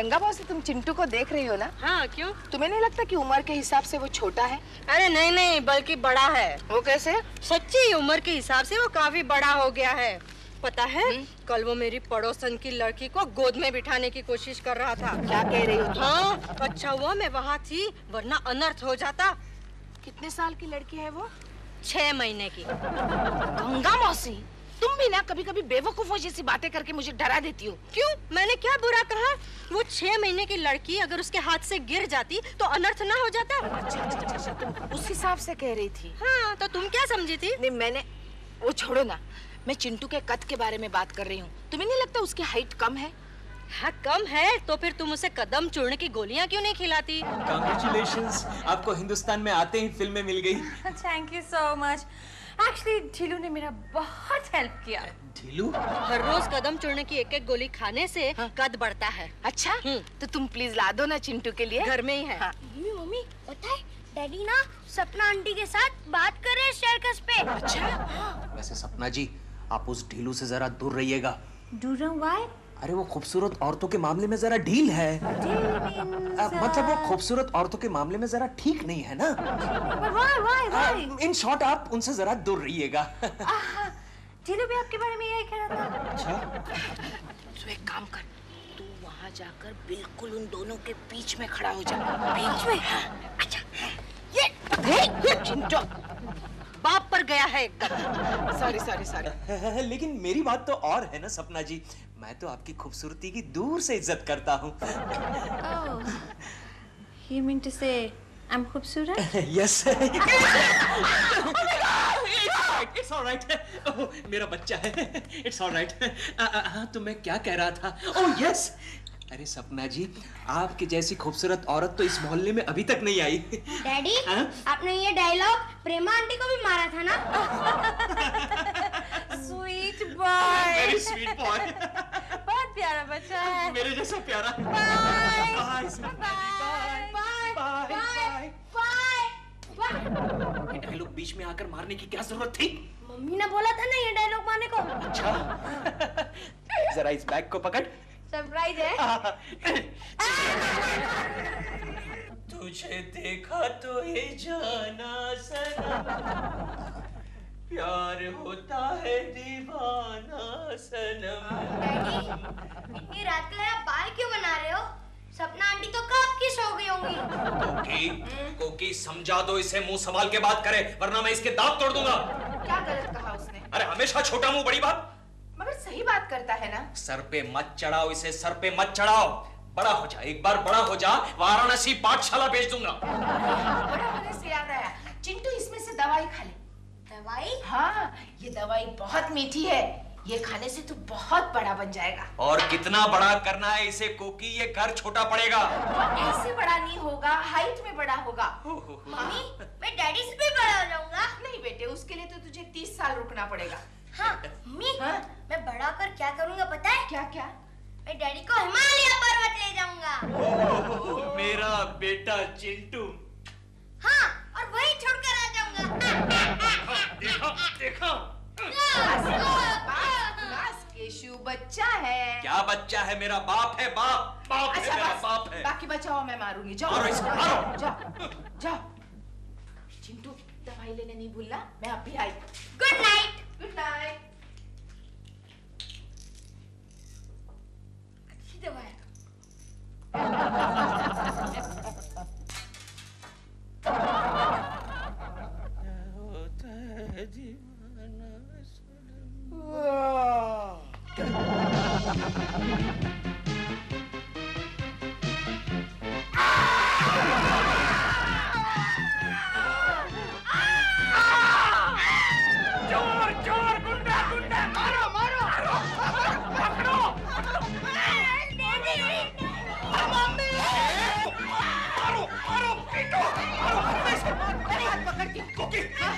गंगा मौसी, तुम चिंटू को देख रही हो ना? हाँ, क्यों? तुम्हें नहीं लगता कि उम्र के हिसाब से वो छोटा है? अरे नहीं नहीं, बल्कि बड़ा है। वो कैसे? सच्ची उम्र के हिसाब से वो काफी बड़ा हो गया है। पता है, कल वो मेरी पड़ोसन की लड़की को गोद में बिठाने की कोशिश कर रहा था। क्या कह रही हो तुम? हाँ, अच्छा हुआ मैं वहाँ थी, वरना अनर्थ हो जाता। कितने साल की लड़की है वो? 6 महीने की। गंगा मौसी, तुम भी ना कभी कभी बेवकूफों जैसी बातें करके मुझे डरा देती हो। क्यों? मैंने क्या बुरा कहा? वो 6 महीने की लड़की अगर उसके हाथ से गिर जाती तो अनर्थ ना हो जाता? अच्छा, तुम उस हिसाब से कह रही थी। हाँ, तो तुम क्या समझी थी? नहीं, मैंने वो छोड़ो ना, मैं चिंटू के कद के बारे में बात कर रही हूँ। तुम्हें नहीं लगता उसकी हाइट कम है? हाँ, कम है तो फिर तुम उसे कदम चूर्ण की गोलियां क्यों नहीं खिलाती? कांग्रेचुलेशंस, आपको हिंदुस्तान में आते ही फिल्में मिल गई। Thank you so much. Actually Dheelu ने मेरा बहुत हेल्प किया। ढीलू? हर रोज कदम चूर्ण की एक एक गोली खाने से कद बढ़ता है। अच्छा, तो तुम प्लीज ला दो ना चिंटू के लिए। घर में ही है। हाँ। मम्मी पता है, डैडी ना सपना आंटी के साथ बात कर रहे हैं शेरकस पे। अच्छा? वैसे सपना जी, आप उस ढीलू से जरा दूर रहिएगा। दूर व्हाई? अरे वो खूबसूरत औरतों के मामले में जरा ढील है। मतलब वो खूबसूरत औरतों के मामले में जरा ठीक नहीं है ना। इन शॉर्ट आप उनसे जरा दूर रहिएगा। ढीलू भी आपके बारे में यही कह रहा था। अच्छा, तो एक काम कर, तू वहाँ जाकर बिल्कुल उन दोनों के बीच में खड़ा हो जा। बीच में? अच्छा, ये चिंटू बाप पर गया है एकदम। सॉरी। लेकिन मेरी बात तो और है ना सपना जी, मैं तो आपकी खूबसूरती की दूर से इज्जत करता हूँ। You mean to say I'm खूबसूरत? Yes. It's all right. Oh, मेरा बच्चा है। It's all right. तो मैं क्या कह रहा था? Oh yes. अरे सपना जी, आपकी जैसी खूबसूरत औरत तो इस मोहल्ले में अभी तक नहीं आई। डैडी, आपने ये डायलॉग प्रेमा आंटी को भी मारा था ना? Sweet boy. Very sweet boy. बहुत प्यारा बच्चा है। मेरे जैसा प्यारा। Bye. ये डायलॉग बीच में आकर मारने की क्या जरूरत थी? मम्मी ने बोला था ना ये डायलॉग मारने को। अच्छा। जरा इस बैग को पकड़। सरप्राइज है। तुझे देखा तो ये जाना सनम, प्यार होता है दीवाना सनम। डैडी, इतनी रात को आप बाल क्यों बना रहे हो? सपना आंटी तो कब की सो गई होंगी। कोकी समझा दो इसे, मुंह संभाल के बात करे वरना मैं इसके दांत तोड़ दूंगा। क्या गलत कहा उसने? अरे हमेशा छोटा मुंह बड़ी बात। मगर सही बात करता है ना। सर पे मत चढ़ाओ इसे, सर पे मत चढ़ाओ। बड़ा हो जा, एक बार बड़ा हो जा, वाराणसी पाठशाला भेज दूंगा। बड़ा होने से याद आया, चिंटू इसमें से दवाई खा ले। दवाई? हाँ, ये दवाई बहुत मीठी है, ये खाने से तू बहुत बड़ा बन जाएगा। और कितना बड़ा करना है इसे कोकी? ये घर छोटा पड़ेगा। ऐसे बड़ा नहीं होगा, हाइट में बड़ा होगा। मम्मी, मैं डैडी से भी बड़ा हो जाऊंगा। नहीं बेटे, उसके लिए तो तुझे 30 साल रुकना पड़ेगा। हाँ, मम्मी, मैं बड़ा होकर क्या करूंगा पता है? क्या? मैं डैडी को हिमालय पर्वत ले जाऊंगा। मेरा बेटा चिंटू। हाँ, और वहीं छोड़कर आ जाऊंगा। देखा? बस केशु बच्चा है। क्या बच्चा है? मेरा बाप है, बाप है, अच्छा, मेरा बस, बाप है। बाकी बचाओ, मैं मारूंगी। जाओ, मारो इसको, मारो। जाओ। चिंटू, दवाई लेने नहीं भूलना, मैं अभी आई। Good night. Good night. अच्छी दवा है।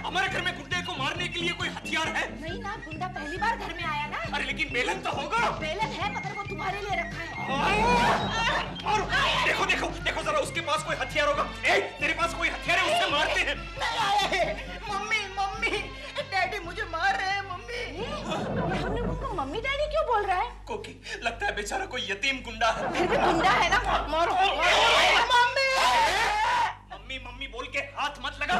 हमारे घर में गुंडे को मारने के लिए कोई हथियार है? नहीं ना, गुंडा पहली बार घर में आया ना। अरे लेकिन बेलन तो होगा। बेलन है, मगर वो तुम्हारे लिए रखा है। मारो। देखो देखो देखो जरा, उसके पास कोई हथियार होगा। ए, तेरे पास कोई हथियार है? उससे मारते हैं। नहीं आया है। मम्मी, डैडी मुझे मार रहे हैं। मम्मी, हमने उनको मम्मी डैडी क्यों बोल बोल रहा है? कोकी, लगता है बेचारा कोई यतीम गुंडा है। फिर भी गुंडा है ना, मारो। मम्मी मम्मी बोल के हाथ मत लगा।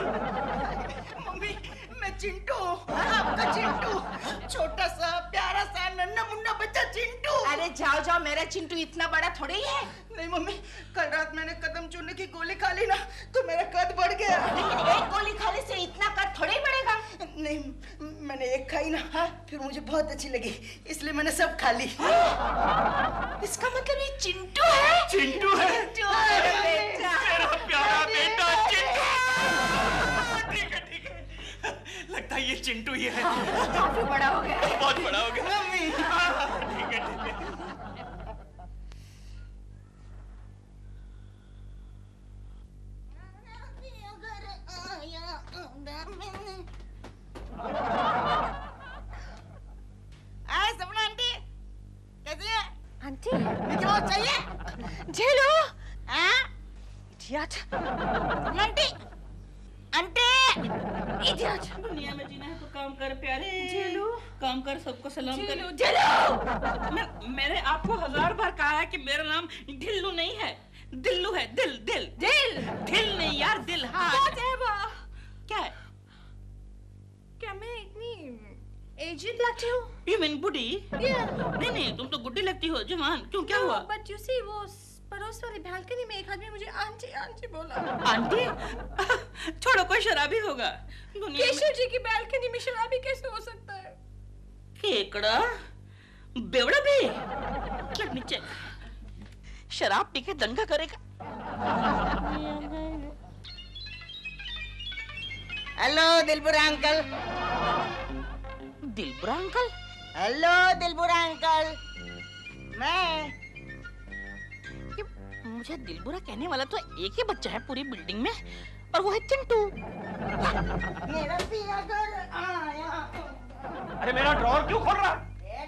मम्मी, मैं चिंटू, आपका चिंटू, छोटा सा प्यारा सा नन्हा मुन्ना बच्चा चिंटू। अरे जाओ जाओ, मेरा चिंटू इतना बड़ा थोड़ी है। नहीं मम्मी, कल रात मैंने कदम चूरने की गोली खा ली ना, तो मेरा कद बढ़ गया। लेकिन एक गोली खाने से इतना कद थोड़ी बढ़ेगा। नहीं, मैंने एक खाई ना, फिर मुझे बहुत अच्छी लगी, इसलिए मैंने सब खा ली। इसका मतलब ये चिंटू है। चिंटू है, अरे बेटा, मेरा प्यारा बेटा चिंटू। ठीक है ठीक है, लगता है ये चिंटू ही है। काफी बड़ा हो गया है। बहुत बड़ा हो गया। मम्मी, ठीक है ठीक है। सपना आंटी, कैसी है? आंटी, मिकी माउस चाहिए? झेलो। हाँ? इडियट। सपना आंटी, आंटी। इडियट। दुनिया में जीना है तो काम कर प्यारे। झेलू। काम कर, सबको सलाम कर। झेलो। मैंने आपको 1000 बार कहा है कि मेरा नाम ढिल्लू नहीं है, दिल्लू है। दिल दिल दिल। दिल नहीं यार, दिल। हाँ क्या है? क्या मैं इतनी एजेड लगती हूँ? यू मीन बुढ़ी? नहीं नहीं, तुम तो गुड्डी लगती हो, जवान। क्यों, क्या हुआ? बट यू सी, वो पड़ोस वाली बालकनी में एक आदमी मुझे आंटी आंटी बोला। आंटी? छोड़ो, कोई शराबी होगा। दुनिया में केशव जी की बालकनी में शराबी कैसे हो सकता है? केकड़ा बेवड़ा भी। चल नीचे, शराब पी के दंगा करेगा। Hello Dilbura uncle. Dilbura uncle? Hello Dilbura uncle, मैं। मुझे दिलबुरा कहने वाला तो एक ही बच्चा है पूरी बिल्डिंग में, और वो है चिंटू। मेरा पिया घर आया। अरे मेरा ड्रॉर क्यों खोल रहा?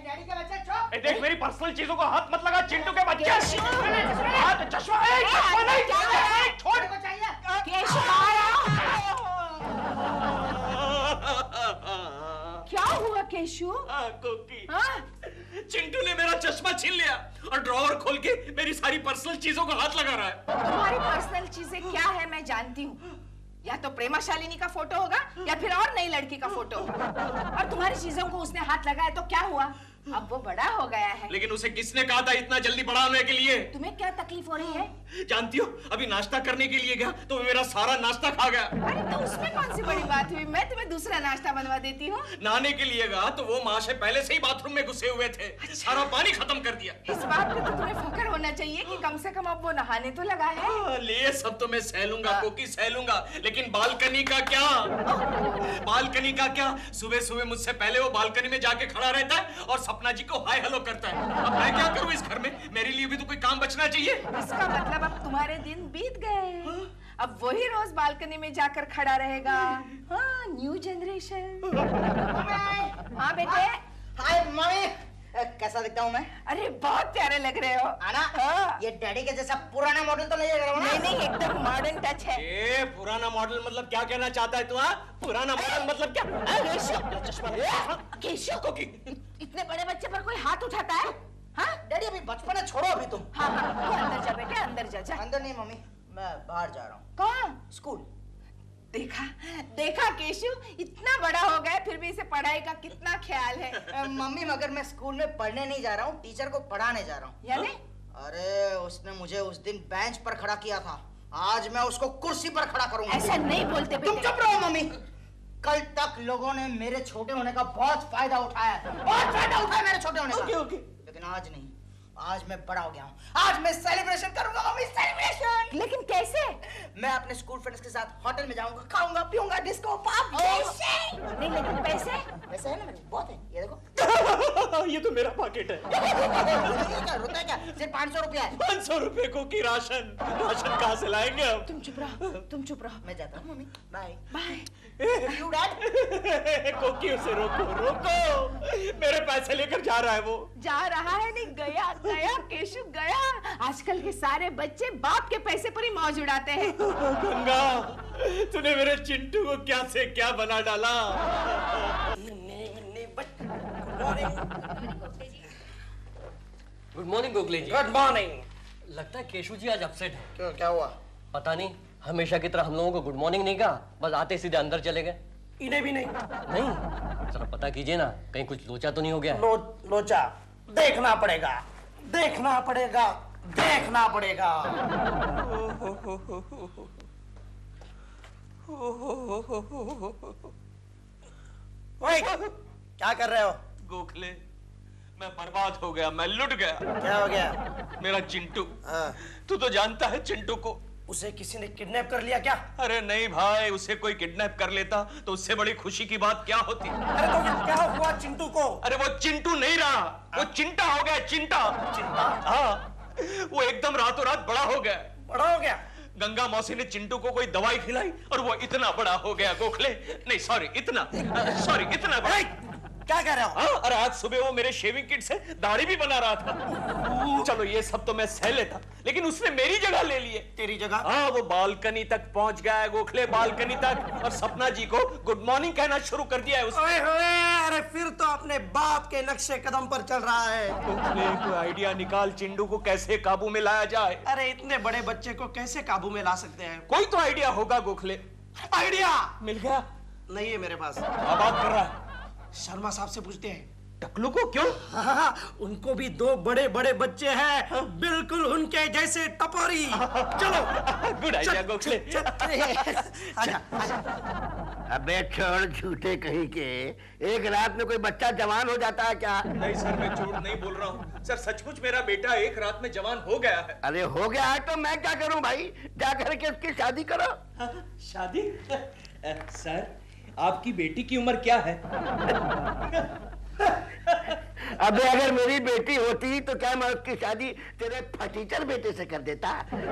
डैडी का बच्चा छोड़। देख, मेरी पर्सनल चीजों को हाथ मत लगा, चिंटू के बच्चे। चश्मा नहीं, चश्मा नहीं, छोड़। को चाहिए? केशव आया। क्या हुआ केशव? कोकी, हाँ? चिंटू ने मेरा चश्मा छीन लिया और ड्रॉवर खोल के मेरी सारी पर्सनल चीजों को हाथ लगा रहा है। तुम्हारी पर्सनल चीजें क्या है मैं जानती हूँ। या तो प्रेमा शालिनी का फोटो होगा या फिर और नई लड़की का फोटो। और तुम्हारी चीजों को उसने हाथ लगाया तो क्या हुआ? अब वो बड़ा हो गया है। लेकिन उसे किसने कहा था इतना जल्दी बड़ा होने के लिए? तुम्हें क्या तकलीफ हो रही है? जानती हो, अभी नाश्ता करने के लिए गया तो मेरा सारा नाश्ता खा गया। अरे तो उसमें कौन सी बड़ी बात हुई? मैं तुम्हें दूसरा नाश्ता बनवा देती हूँ। नहाने के लिए गया तो वो माँ से पहले से ही बाथरूम में घुसे हुए थे। सारा पानी खत्म कर दिया। इस बात पे तो तुम्हें फक्र होना चाहिए कि कम से कम अब वो नहाने तो लगा है। ले सब तो मैं सह लूंगा कोकी, सह लूंगा, लेकिन बालकनी का क्या? बालकनी का क्या? सुबह सुबह मुझसे पहले वो बालकनी में जाके खड़ा रहता है और सपना जी को हाय हेलो करता है। अब मैं क्या करूं इस घर में? मेरे लिए भी तो कोई काम बचना चाहिए। इसका मतलब अब तुम्हारे दिन बीत गए। अब वही रोज बालकनी में जाकर खड़ा रहेगा। हाँ, न्यू जनरेशन। हाँ बेटे। हाय मम्मी, कैसा दिखता हूँ मैं? अरे बहुत प्यारे लग रहे हो। आना? हाँ। ये डैडी के जैसा पुराना मॉडल तो नहीं लग रहा नहीं ना? नहीं, एकदम मॉडर्न टच है। ए, पुराना मॉडल मतलब क्या कहना चाहता है तू? पुराना मॉडल मतलब क्या? केशव, कोकी, इतने बड़े बच्चे पर कोई हाथ उठाता है? हाँ? डैडी अभी बचपन है, छोड़ो अभी तुम। हाँ हाँ, तू अंदर जा बेटे, अंदर जा जा। अंदर नहीं मम्मी, मैं बाहर जा रहा हूँ। कहाँ? स्कूल। देखा देखा केशव, इतना बड़ा हो गया फिर भी इसे पढ़ाई का कितना ख्याल है। मम्मी मगर मैं स्कूल में पढ़ने नहीं जा रहा हूँ, टीचर को पढ़ाने जा रहा हूँ। यानी? अरे उसने मुझे उस दिन बेंच पर खड़ा किया था, आज मैं उसको कुर्सी पर खड़ा करूंगा। ऐसा नहीं बोलते तुम बेटे। चुप रहो मम्मी। कल तक लोगों ने मेरे छोटे होने का बहुत फायदा उठाया, बहुत फायदा उठाया मेरे छोटे होने का। लेकिन आज नहीं, आज मैं बड़ा हो गया हूँ, आज मैं सेलिब्रेशन करूंगा मम्मी, सेलिब्रेशन। लेकिन कैसे? मैं अपने स्कूल फ्रेंड्स के साथ होटल में जाऊंगा, खाऊंगा पीऊंगा, डिस्को पाप। कैसे? नहीं लेकिन पैसे? पैसे है ना मेरे, बहुत है, ये देखो। ये तो मेरा पॉकेट है। रुपए क्या? सिर्फ 500 रुपया है। 500 रुपए को की राशन कहाँ से लाएंगे हम? तुम चुप रहो, तुम चुप रहो। मैं जाता हूँ mummy, bye bye. You dad. Koki उसे रोको रोको, मेरे पैसे लेकर जा रहा है वो। जा रहा है नहीं, गया गया केशव गया। आजकल के सारे बच्चे बाप के पैसे पर ही मौज उड़ाते हैं। गंगा, तूने मेरे चिंटू को क्या से क्या बना डाला। Good morning Gokhale ji. Good morning. लगता है केशु जी आज अपसेट है। क्यों, क्या हुआ? पता नहीं, हमेशा की तरह हम लोगों को गुड मॉर्निंग नहीं कहा, बस आते सीधे अंदर चले गए। इन्हें भी नहीं? नहीं, जरा पता कीजिए ना, कहीं कुछ लोचा तो नहीं हो गया? लोचा देखना पड़ेगा, देखना पड़ेगा, देखना पड़ेगा। ओए, क्या कर रहे हो? गोखले, मैं बर्बाद हो गया, मैं लुट गया। क्या हो गया? मेरा चिंटू। हाँ। तू तो जानता है चिंटू को। उसे किसी ने किडनैप कर लिया क्या? अरे नहीं भाई, उसे कोई किडनैप कर लेता तो उससे बड़ी खुशी की बात क्या होती। अरे तो फिर क्या हुआ चिंटू को? अरे वो चिंटू नहीं रहा, वो चिंटा हो गया, चिंटा। चिंटा? हाँ, वो एकदम रातों रात बड़ा हो गया। बड़ा हो गया? गंगा मौसी ने चिंटू को कोई दवाई खिलाई और वो इतना बड़ा हो गया गोखले। नहीं सॉरी, इतना बड़ा। क्या कह रहे हो? हाँ, और आज सुबह वो मेरे शेविंग किट से दाढ़ी भी बना रहा था। चलो ये सब तो मैं सह लेता, लेकिन उसने मेरी जगह ले ली है। तेरी जगह? हाँ, वो बालकनी तक पहुंच गया है गोखले, बालकनी तक, और सपना जी को गुड मॉर्निंग कहना शुरू कर दिया है उसने। ओए होए, अरे फिर तो अपने बाप के नक्शे कदम पर चल रहा है। गोखले, कोई आइडिया निकाल, चिंटू को कैसे काबू में लाया जाए। अरे इतने बड़े बच्चे को कैसे काबू में ला सकते हैं? कोई तो आइडिया होगा गोखले। आइडिया मिल गया? नहीं है मेरे पास। क्या बात कर रहा है? शर्मा साहब से पूछते हैं। टकलू को? क्यों? हाँ, उनको भी 2 बड़े बड़े बच्चे हैं, बिल्कुल उनके जैसे टपोरी। चलो। Good idea Gokhale. आजा, आजा। अबे छोड़ झूठे कहीं के, एक रात में कोई बच्चा जवान हो जाता है क्या? नहीं सर, मैं झूठ नहीं बोल रहा हूँ सर, सचमुच मेरा बेटा एक रात में जवान हो गया है। अरे हो गया है तो मैं क्या करूं भाई, जा करके उसकी शादी करो। शादी? सर, आपकी बेटी की उम्र क्या है? अबे अगर मेरी बेटी होती तो क्या मैं उसकी शादी तेरे फटीचर बेटे से कर देता?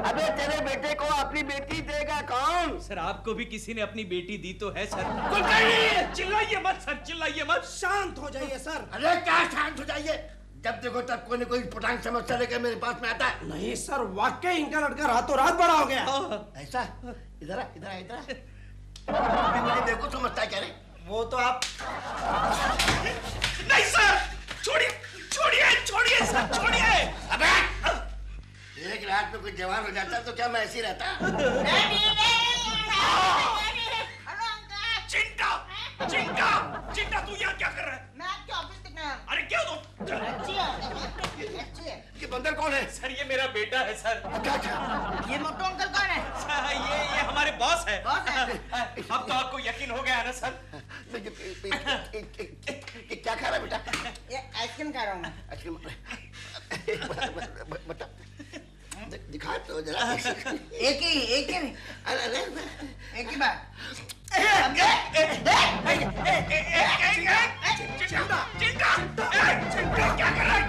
अबे तेरे बेटे को अपनी बेटी देगा कौन? सर, आपको भी किसी ने अपनी बेटी दी तो है सर। चिल्लाइए मत सर, चिल्लाइए मत। शांत हो जाइए सर। अरे क्या शांत हो जाइए, जब देखो तब कोई न कोई पुटांग समस्या लेकर मेरे पास में आता है। नहीं सर, वाकई इनका लड़का रातों रात बड़ा हो गया। ऐसा? इधर आ, इधर आ, इधर आ। मुझे देखो समझता क्या रे? वो तो आप। नहीं सर, छोड़िए छोड़िए छोड़िए सर, छोड़िए। अबे एक रात में कोई जवान हो जाता तो क्या मैं ऐसे ही रहता? चिंटा, चिंटा, चिंटा, तू यहाँ क्या कर रहा है? मैं आपके ऑफिस दिखना है। अरे क्या दो? ये बंदर कौन है? सर, ये मेरा बेटा है सर। ये मोटू अंकल कौन है? सर, ये हमारे बॉस है। बॉस है? अब तो आपको यकीन हो गया है ना सर? क्या खा रहा है बेटा? ये आइसक्रीम खा रहा हूँ मैं। आइसक्रीम? बता, दिखा तो जरा। एक ही अरे एक ही बार। चिंटा, चिंटा, चिंटा क्या कर रहा है?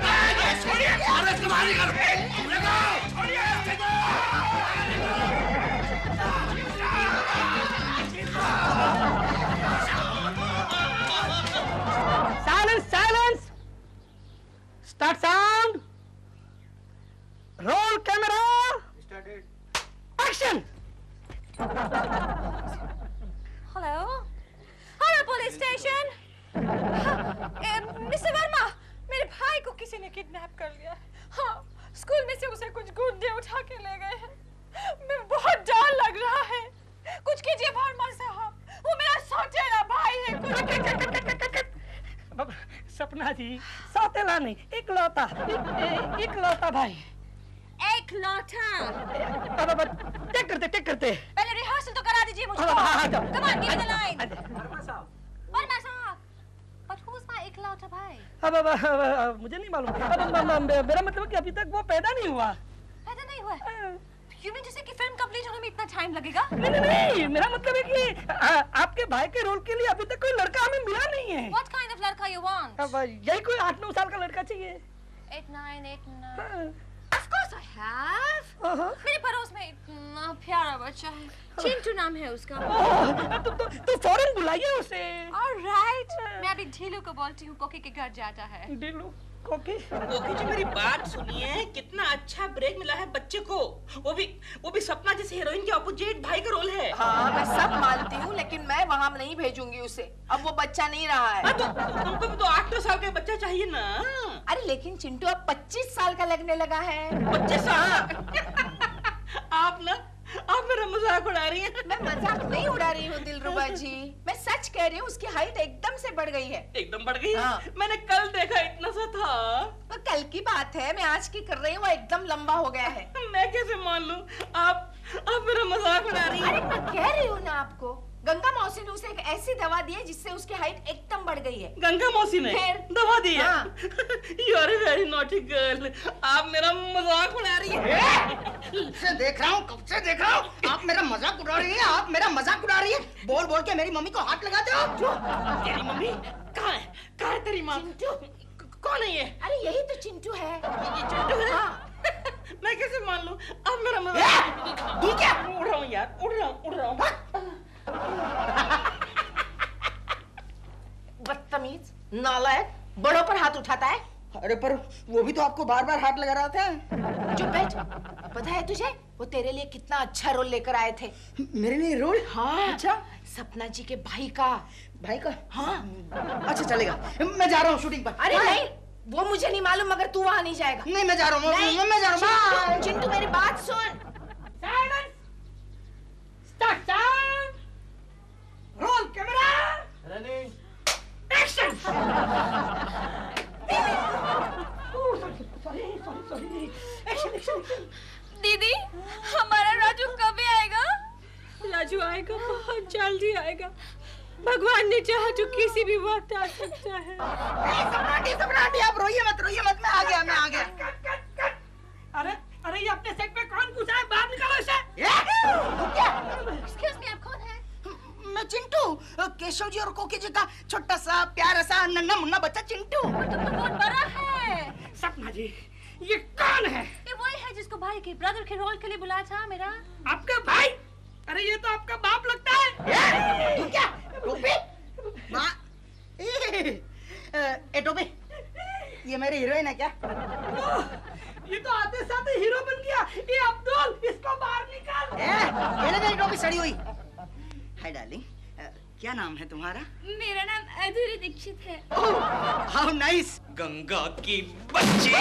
छोड़िए। अरे तुम्हारी घर Silence, silence. Start sound. Roll camera. Action. Hello hello police station. Mister Verma, मेरे भाई को किसी ने किडनैप कर लिया है। हाँ, स्कूल में से उसे कुछ गुंडे उठा के ले गए हैं। मैं बहुत डर लग रहा है। कुछ कीजिए वर्मा साहब, वो मेरा सौतेला भाई है। सपना जी, सौतेला नहीं, इकलौता, इकलौता भाई। एक लौटा। टेक करते। पहले रिहर्सल तो करा दीजिए मुझको। हाँ, जाओ। Come on, give me the line. Verma साहब, but who's my इकलौता भाई? अब मुझे नहीं मालूम। अब मेरा मतलब कि अभी तक वो पैदा नहीं हुआ। पैदा नहीं हुआ? You mean to say कि फिल्म कंप्लीट होने में इतना टाइम लगेगा? नहीं, मेरा मतलब है कि आपके भाई के रोल के लिए अभी तक कोई लड़का हमें मिला नहीं है। What kind of लड़का you want? अब यही कोई 8-9 साल का लड़का चाहिए। 8-9. Of course I have. मेरे पड़ोस में इतना प्यारा बच्चा है, चिंटू नाम है उसका। तो फौरन बुलाइए उसे। All right. मैं अभी ढीलू को बोलती हूँ, कोकी के घर जाता है। ढीलू, कोकी जी मेरी बात सुनिए, कितना अच्छा ब्रेक मिला है बच्चे को। वो भी सपना जैसे हीरोइन के ऑपोजिट भाई का रोल है। हाँ, मैं सब मानती हूँ, लेकिन मैं वहाँ नहीं भेजूंगी उसे। अब वो बच्चा नहीं रहा है। तो तुमको भी तो 8-9 साल का बच्चा चाहिए ना। अरे लेकिन चिंटू अब 25 साल का लगने लगा है। 25 साल? आप मेरा मजाक उड़ा रही हैं। मैं मजाक नहीं उड़ा रही हूँ दिलरुबा जी, मैं सच कह रही हूँ। उसकी हाइट एकदम से बढ़ गई है। एकदम बढ़ गई? हाँ। मैंने कल देखा इतना सा था। तो कल की बात है, मैं आज की कर रही हूँ, वो एकदम लंबा हो गया है। मैं कैसे मान लूं? आप मेरा मजाक उड़ा रही हैं। अरे मैं कह रही हूँ ना आपको, गंगा मौसी ने उसे एक ऐसी दवा दी है जिससे उसकी हाइट एकदम बढ़ गई है। गंगा मौसी ने दवा दी है? हाँ। You are a very naughty girl। आप मेरा मजाक उड़ा रही हैं। कब से देख रहा हूँ आप मेरा मजाक उड़ा रही है, आप मेरा मजाक उड़ा रही है। बोल बोल के मेरी मम्मी को हाथ लगाते हो। तेरी मम्मी कहाँ है तेरी माँ? कौन है ये? अरे यही तो चिंटू है। ये चिंटू है? हाँ। मैं कैसे मान लूं? अब मेरा मजाक ठीक है, उड़ रहा हूँ यार, उड़ रहा हूँ। बदतमीज, नालायक, बड़ों पर हाथ उठाता है। अरे पर वो भी तो आपको बार बार हाथ लगा रहा था। चुप बैठ। पता है तुझे वो तेरे लिए कितना अच्छा रोल लेकर आए थे? मेरे लिए रोल? हाँ। अच्छा, सपना जी के भाई का। भाई का? हाँ। अच्छा चलेगा, मैं जा रहा हूँ शूटिंग पर। अरे नहीं, वो मुझे नहीं मालूम, मगर तू वहाँ नहीं जाएगा। नहीं मैं जा रहा हूँ, मैं जा रहा हूँ। चिंटू मेरी बात सुन। Start time, roll camera, running, action. दीदी, हमारा राजू कब आएगा? राजू आएगा, बहुत जल्दी आएगा। भगवान ने चाहा तो किसी भी वक्त आ सकता है। सम्राटी आप रोइए मत, मैं आ गया। अरे ये अपने सेट पे कौन घुसा है? बाहर निकालो इसे। Excuse me, आप कौन है? मैं चिंटू, केशव जी और कोकी जी का छोटा सा प्यारा सा नन्हा मुन्ना बच्चा चिंटू। बहुत बड़ा है। सपना जी, ये कौन है? ये वही है जिसको भाई के ब्रदर के रोल के लिए बुलाया था मेरा। आपका भाई? अरे ये तो आपका बाप लगता है। तू क्या टोपी? माँ, ए टोपी, ये मेरी हीरोइन है क्या? ये तो आते साथ हीरो बन गया। ये अब्दुल, इसको बाहर निकाल। ये ले मेरी टोपी सड़ी हुई। हाय डार्लिंग, क्या नाम है तुम्हारा? मेरा नाम अधूरी दीक्षित है। How nice. गंगा की बच्ची,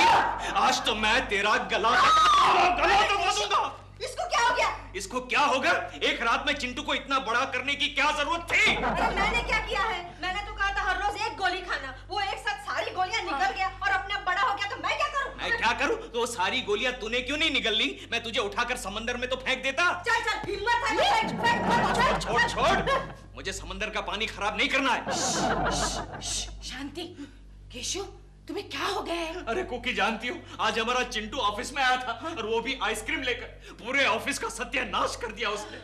आज तो मैं तेरा गला दबा दूंगा। इसको क्या हो गया? इसको क्या होगा? एक रात में चिंटू को इतना बड़ा करने की क्या जरूरत थी? अरे मैंने क्या किया है? मैंने तो कहा था हर रोज एक गोली खाना। वो एक साथ सारी गोलियां निकल गया और अपना बड़ा हो गया, तो मैं क्या करूं? मैं क्या करूं? तो वो सारी गोलियां तूने क्यों नहीं निगल ली? मैं तुझे उठाकर समंदर में तो फेंक देता। चल चल, हिम्मत है तो फेंक। छोड़ छोड़, मुझे समंदर का पानी खराब नहीं करना है। शांति। केशव, तुम्हें क्या हो गया है? अरे कुकी, जानती हो आज हमारा चिंटू ऑफिस में आया था और वो भी आइसक्रीम लेकर। पूरे ऑफिस का सत्यानाश कर दिया उसने।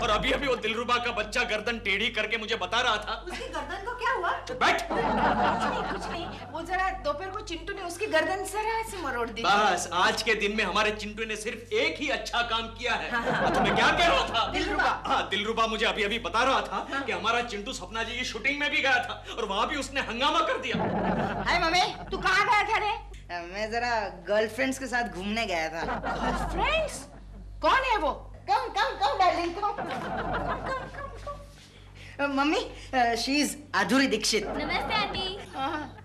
और अभी अभी वो दिलरुबा का बच्चा गर्दन टेढ़ी करके मुझे बता रहा था। उसकी गर्दन को क्या हुआ? बैठ। कुछ नहीं। वो जरा दोपहर को चिंटू ने उसकी गर्दन जरा से मरोड़ दी। बस आज के दिन में हमारे चिंटू ने सिर्फ एक ही अच्छा काम किया है। तो मैं क्या कह रहा था? दिलरुबा। हाँ, दिलरुबा मुझे अभी अभी बता रहा था कि हमारा चिंटू सपना जी की शूटिंग में भी गया था और वहाँ भी उसने हंगामा कर दिया। हाय मम्मी। तू कहाँ गया था रे? मैं जरा गर्लफ्रेंड्स के साथ घूमने गया था। गर्लफ्रेंड्स? कौन है वो? Come darling mummy, she is Adhuri Dixit. नमस्ते aunty.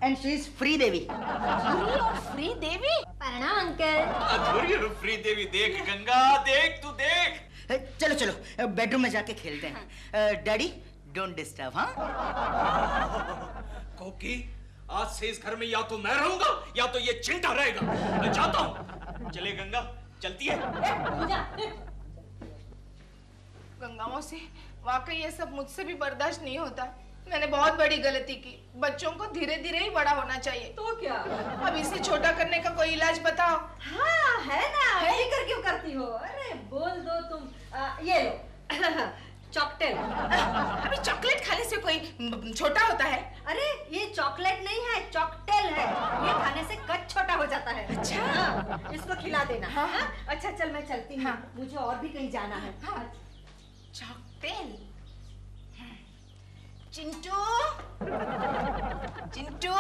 And she is free Devi. Adhuri और फ्री देवी? प्रणाम अंकल। अधूरी और फ्री देवी, देख गंगा, देख तू देख। चलो चलो बेडरूम में जाके खेलते हैं। Daddy don't disturb. हाँ कोकी, आज से इस घर में या तो मैं रहूंगा या तो ये चिंटा रहेगा। मैं जाता हूँ। चले गंगा, चलती है। गंगा मौसी, वाकई ये सब मुझसे भी बर्दाश्त नहीं होता। मैंने बहुत बड़ी गलती की। बच्चों को धीरे धीरे ही बड़ा होना चाहिए। तो क्या? अब इसे छोटा करने का कोई इलाज बताओ। हाँ है ना, फिक्र क्यों करती हो? अरे बोल दो तुम। ये लो चॉकटेल। अभी चॉकलेट खाने से कोई छोटा होता है? अरे ये चॉकलेट नहीं है, चॉकटेल है। ये खाने से कद छोटा हो जाता है। अच्छा। हाँ, इसको खिला देना। हाँ। हाँ? अच्छा चल मैं चलती हूँ। हाँ। मुझे और भी कहीं जाना है। हाँ। चॉकटेल। चिंटू, चिंटू,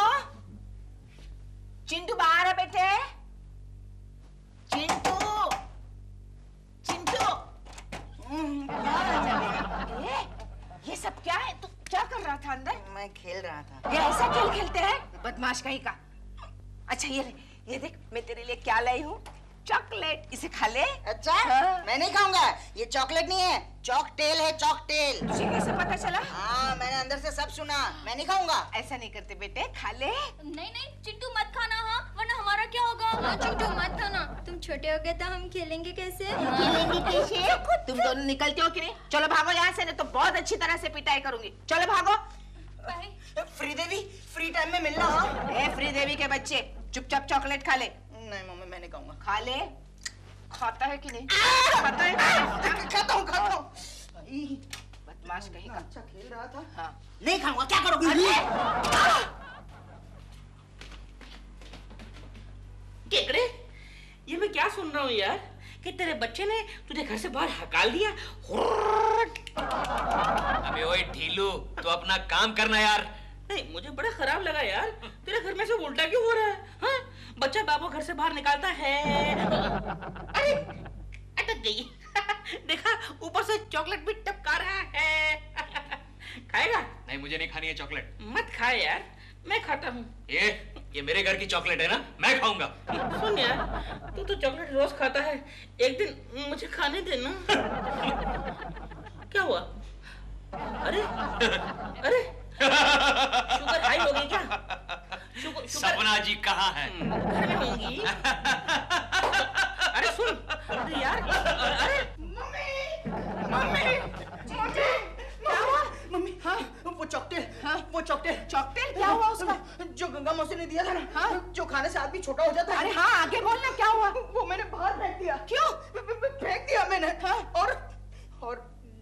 चिंटू बाहर आ बेटे। चिंटू, चिंटू। ये सब क्या है? तू क्या कर रहा था अंदर? मैं खेल रहा था। ये ऐसा खेल खेलते हैं? बदमाश कहीं का। अच्छा ये देख मैं तेरे लिए क्या लाई हूँ, चॉकलेट, इसे खा ले। अच्छा मैं नहीं खाऊंगा, ये चॉकलेट नहीं है, चॉकटेल है, चॉकटेल। तुझे कैसे पता चला? हाँ मैंने अंदर से सब सुना, मैं नहीं खाऊंगा। ऐसा नहीं करते बेटे, खा ले। नहीं चिंटू मत खाना, हाँ वरना हमारा क्या होगा। हाँ चिंटू मत खाना, तुम छोटे हो गए तो हम खेलेंगे कैसे? खेलेंगे कैसे? तुम दोनों निकलते हो कि नहीं? चलो भागो यहाँ से, नहीं तो बहुत अच्छी तरह से पिटाई करूंगी। चलो भागो। फ्री देवी, फ्री टाइम में मिलना। हाँ ए फ्री देवी के बच्चे, चुपचाप चॉकलेट खा ले। नहीं मम्मी मैं नहीं खाऊंगा। खा ले। खाता है कि नहीं? खाता है? खाता हूँ। बदमाश कहीं का। अच्छा खेल रहा था। हाँ। नहीं खाऊंगा, क्या करोगी? केकड़े, ये मैं क्या सुन रहा हूँ यार, कि तेरे बच्चे ने तुझे घर से बाहर हकाल दिया। अबे ओए ढीलू, तो अपना काम करना यार। नहीं मुझे बड़ा खराब लगा यार, तेरे घर में सब उल्टा क्यों हो रहा है? हाँ? बच्चा बाबू घर से बाहर निकालता है, अरे अटक गई। देखा ऊपर से चॉकलेट भी टपका रहा है। खाएगा? नहीं मुझे नहीं खानी है चॉकलेट। मत खाए यार, मैं खाता हूँ। ये मेरे घर की चॉकलेट है ना, मैं खाऊंगा। सुन यार, तू तो चॉकलेट रोज खाता है, एक दिन मुझे खाने देना। क्या हुआ? अरे शुगर हाई हो गई क्या? शुगर सपना जी कहाँ है? घर में होंगी। अरे सुन, अरे यार, अरे मम्मी हाँ वो चॉकटेल, हाँ वो चॉकटेल। चॉकटेल क्या हुआ उसका? जो गंगा मौसी ने दिया था ना, हाँ जो खाने से आदमी छोटा हो जाता है। अरे हाँ आगे बोलना, क्या हुआ? वो मैंने बाहर फेंक दिया। क्यों? फेंक दिया मैंने। हाँ और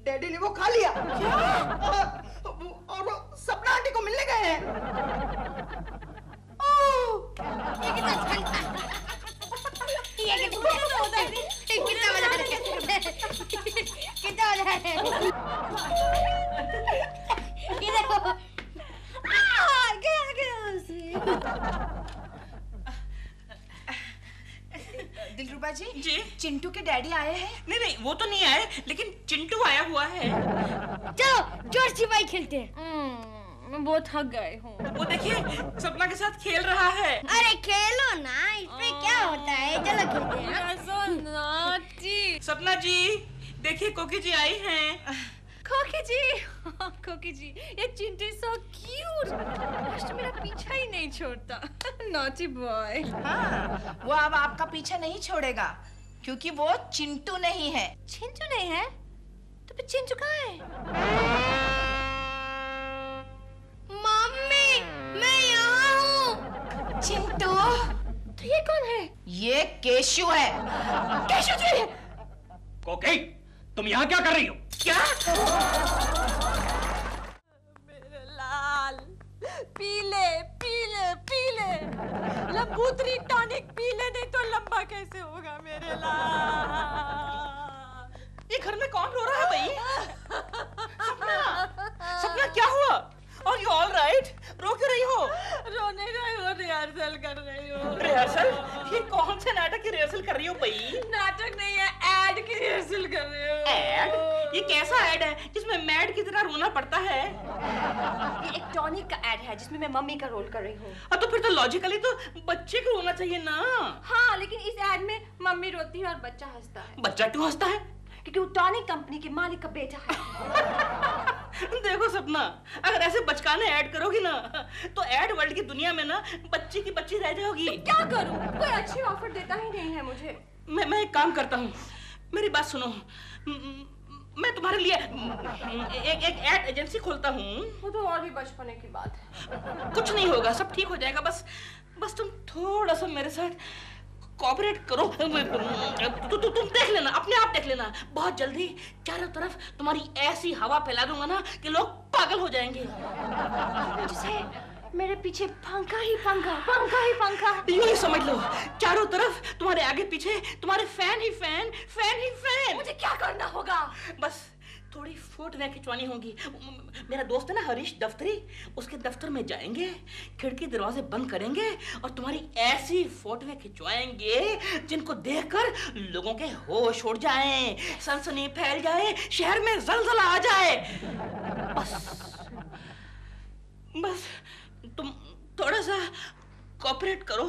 डैडी ने वो खा लिया। और वो सपना आंटी को मिलने गए हैं। दिलरुबा जी, चिंटू के डैडी आए हैं? नहीं वो तो नहीं आए, लेकिन चिंटू आया हुआ है। चलो जोर छिपाई खेलते हैं। मैं बहुत थक गई हूँ। वो देखिए सपना के साथ खेल रहा है। अरे खेलो ना, इसमें क्या होता है, चलो खेलते हैं। so naughty। सपना जी देखिए कोकी जी आई हैं। कोकी जी, ये चिंटू so cute। आज तो मेरा पीछा ही नहीं छोड़ता। Naughty boy। हाँ, वो अब आपका पीछा नहीं छोड़ेगा, क्योंकि वो चिंटू नहीं है। चिंटू नहीं है? तो फिर चिंटू कहाँ है? मम्मी मैं यहाँ हूँ। चिंटू, तो ये कौन है? ये केशु है। केशु जी। कोकी, तुम यहाँ क्या कर रही हो? क्या? मेरे लाल, पीले लंबूतरी टॉनिक पीले, नहीं तो लंबा कैसे होगा मेरे लाल। ये घर में कौन रो रहा है भाई? सपना क्या हुआ? Are you all right? रो क्यों रही हो? रो नहीं रही हो, रिहर्सल कर रही हो। रिहर्सल? ये कौन से नाटक की रिहर्सल कर रही हो भाई? नाटक नहीं है, एड की रिहर्सल कर रही हो। एड? ये कैसा एड है जिसमें मैड की तरह रोना पड़ता है? ये एक टॉनिक का एड है जिसमें मैं मम्मी का रोल कर रही हूँ। तो फिर तो लॉजिकली तो बच्चे को रोना चाहिए ना। हाँ लेकिन इस एड में मम्मी रोती है और बच्चा हंसता है। बच्चा क्यों हंसता है? क्योंकि वो टॉनिक कंपनी के मालिक का बेटा है। देखो सपना, अगर ऐसे बचकाने ऐड करोगी ना तो ऐड वर्ल्ड की दुनिया में ना बच्ची की बच्ची रह जाओगी। तो क्या करूं? कोई अच्छी ऑफर देता ही नहीं है मुझे। मैं एक काम करता हूँ, मेरी बात सुनो। मैं तुम्हारे लिए एक एड एजेंसी खोलता हूँ। वो तो और भी बचपने की बात है। कुछ नहीं होगा, सब ठीक हो जाएगा। बस तुम थोड़ा सा मेरे साथ कोऑपरेट करो। तुम देख लेना, अपने आप देख लेना, बहुत जल्दी चारों तरफ तुम्हारी ऐसी हवा फैला दूंगा ना कि लोग पागल हो जाएंगे। जैसे मेरे पीछे पंखा ही पंखा। यूं ही समझ लो, चारों तरफ तुम्हारे आगे पीछे तुम्हारे फैन ही फैन। मुझे क्या करना होगा? बस थोड़ी फोटोएं खिंचवानी होंगी। मेरा दोस्त है ना हरीश दफ्तरी, उसके दफ्तर में जाएंगे, खिड़की दरवाजे बंद करेंगे और तुम्हारी ऐसी फोटोएं खिंचवाएंगे जिनको देखकर लोगों के होश उड़ जाएं, सनसनी फैल जाए, शहर में जलजला आ जाए। बस तुम थोड़ा सा कोऑपरेट करो।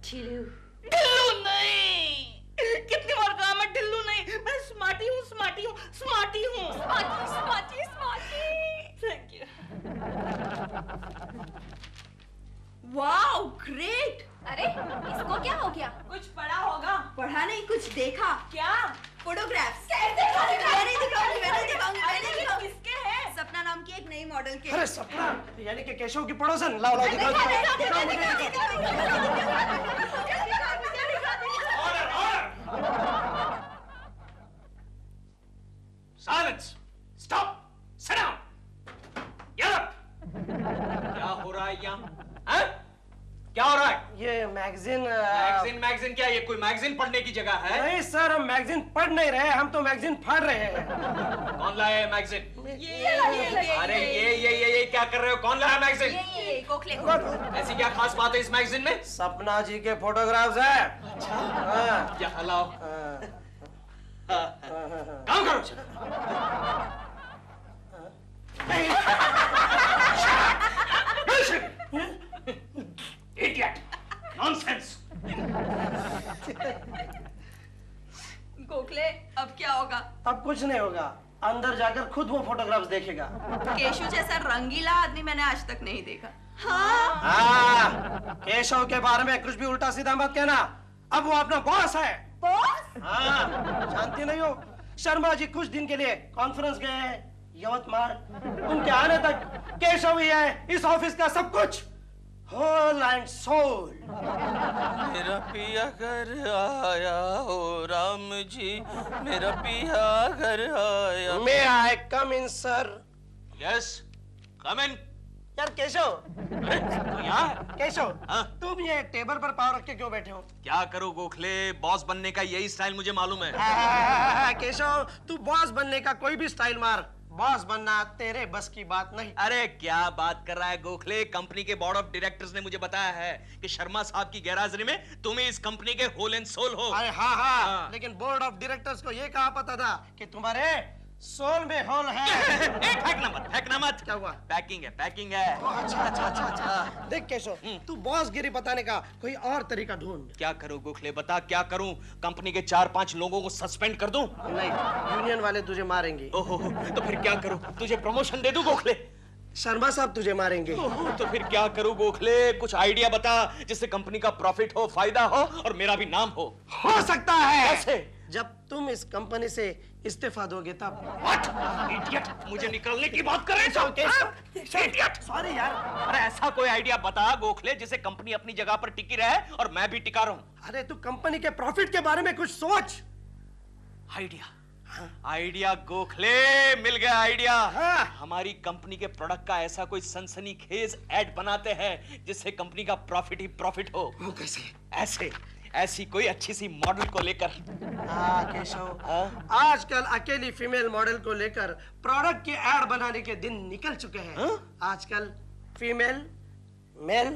ढिल्लू नहीं, कितनी बार कहा मैं ढिल्लू नहीं, मैं स्मार्टी हूँ, स्मार्टी हूँ, स्मार्टी हूँ। Smarty thank you. Wow great. अरे इसको क्या हो गया? कुछ पढ़ा होगा। पढ़ा नहीं, कुछ देखा। क्या? फोटोग्राफ्स। कैसे मैंने दिखाऊंगी। किसके हैं? सपना नाम की एक नई मॉडल के। अरे सपना यानी कि केशव की पड़ोसन। लाओ लाओ दिखाओ। Silence! Stop! Sit down! Get up! क्या हो रहा है यहाँ? हैं? क्या हो रहा है? ये मैगजीन मैगजीन क्या? ये कोई मैगजीन पढ़ने की जगह है? नहीं सर, हम मैगजीन पढ़ नहीं रहे, हम तो मैगजीन फाड़ रहे हैं। कौन लाया है मैगजीन? अरे ये क्या कर रहे हो? कौन लाया मैगजीन? ये कोखले। ऐसी क्या खास बात है इस मैगजीन में? सपना जी के फोटोग्राफ्स है। अच्छा। क्या हलाओ? काम करो। Idiot! Nonsense! कोखले अब क्या होगा? अब कुछ नहीं होगा, अंदर जाकर खुद वो फोटोग्राफ्स देखेगा। केशव जैसा रंगीला आदमी मैंने आज तक नहीं देखा। हाँ? केशव के बारे में कुछ भी उल्टा सीधा मत कहना, अब वो अपना बॉस है। बॉस? हाँ, जानती नहीं हो, शर्मा जी कुछ दिन के लिए कॉन्फ्रेंस गए हैं यवतमाल। उनके आने तक केशव ही है इस ऑफिस का सब कुछ, होल एंड सोल। मेरा पिया घर आया हो राम जी, मेरा पिया घर आया। मे आई कम इन सर? यस, कम इन। यार केशव, यहाँ केशव, हाँ? तुम ये टेबल पर पाँव रख के क्यों बैठे हो? क्या करूं गोखले, बॉस बनने का यही स्टाइल मुझे मालूम है। केशव, तू बॉस बनने का कोई भी स्टाइल मार, बॉस बनना तेरे बस की बात नहीं। अरे क्या बात कर रहा है गोखले, कंपनी के बोर्ड ऑफ डायरेक्टर्स ने मुझे बताया है कि शर्मा साहब की गैरहाजिरी में तुम ही इस कंपनी के होल एंड सोल हो। अरे हाँ, लेकिन बोर्ड ऑफ डायरेक्टर्स को ये कहा पता था कि तुम्हारे सोल में होल है। फेंकना मत। क्या हुआ? पैकिंग है। अच्छा। देख केशव, तू बॉस गिरी बताने का कोई और तरीका ढूंढ। क्या करूं गोखले, बता क्या करूं? कंपनी के 4-5 लोगों को सस्पेंड कर दूं? नहीं, यूनियन वाले तुझे मारेंगे। ओहो, तो फिर क्या करूं? तुझे प्रमोशन दे दूं गोखले? शर्मा साहब तुझे मारेंगे। तो फिर क्या करूं गोखले? कुछ आइडिया बता जिससे कंपनी का प्रॉफिट हो, फायदा हो और मेरा भी नाम हो सकता है। कैसे? जब तुम इस कंपनी से इस्तीफा दोगे तब। What? Idiot! मुझे निकलने की बात कर रहे हो? Idiot! सॉरी यार। अरे ऐसा कोई आइडिया बता गोखले जिससे कंपनी अपनी जगह पर टिकी रहे और मैं भी टिका रहूं। अरे तू कंपनी के प्रॉफिट के बारे में कुछ सोच। आइडिया गोखले, मिल गया आइडिया। हाँ। हमारी कंपनी के प्रोडक्ट का ऐसा कोई सनसनीखेज ऐड बनाते हैं जिससे कंपनी का प्रॉफिट ही प्रॉफिट हो। वो कैसे? ऐसी कोई अच्छी सी मॉडल को लेकर। केशव, आजकल अकेली फीमेल मॉडल को लेकर प्रोडक्ट के ऐड बनाने के दिन निकल चुके हैं। आजकल फीमेल, मेल